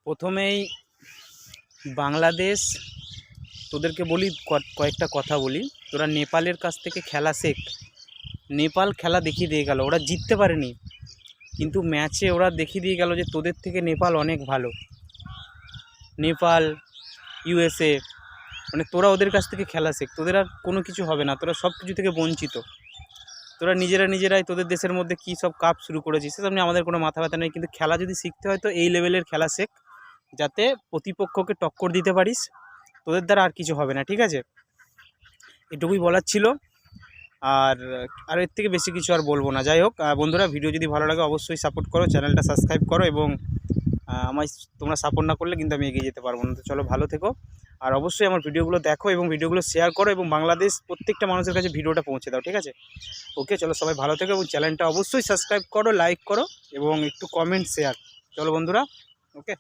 প্রথমেই বাংলাদেশ তোদেরকে বলি, কয়েকটা কথা বলি। তোরা নেপালের কাছ থেকে খেলা শেখ। নেপাল খেলা দেখিয়ে দিয়ে গেল, ওরা জিততে পারেনি, কিন্তু ম্যাচে ওরা দেখিয়ে দিয়ে গেল যে তোদের থেকে নেপাল অনেক ভালো। নেপাল, ইউএসএ, মানে তোরা ওদের কাছ থেকে খেলা শেখ। তোদের আর কোনো কিছু হবে না, তোরা সব কিছু থেকে বঞ্চিত। তোরা নিজেরাই তোদের দেশের মধ্যে কী সব কাপ শুরু করেছিস, সেসব নিয়ে আমাদের কোনো মাথা ব্যথা নেই। কিন্তু খেলা যদি শিখতে হয় তো এই লেভেলের খেলা শেখ, যাতে প্রতিপক্ষকে টক্কর দিতে পারিস। তোদের দ্বারা আর কিছু হবে না, ঠিক আছে? এটুকুই বলার ছিল। আর এর থেকে বেশি কিছু আর বলবো না। যাই হোক বন্ধুরা, ভিডিও যদি ভালো লাগে অবশ্যই সাপোর্ট করো, চ্যানেলটা সাবস্ক্রাইব করো, এবং আমায় তোমরা সাপোর্ট না করলে কিন্তু আমি এগিয়ে যেতে পারবো না। তো চলো, ভালো থেকো, আর অবশ্যই আমার ভিডিওগুলো দেখো এবং ভিডিওগুলো শেয়ার করো, এবং বাংলাদেশ প্রত্যেকটা মানুষের কাছে ভিডিওটা পৌঁছে দাও, ঠিক আছে? ওকে, চলো সবাই ভালো থেকো, এবং চ্যানেলটা অবশ্যই সাবস্ক্রাইব করো, লাইক করো, এবং একটু কমেন্ট শেয়ার। চলো বন্ধুরা, ওকে।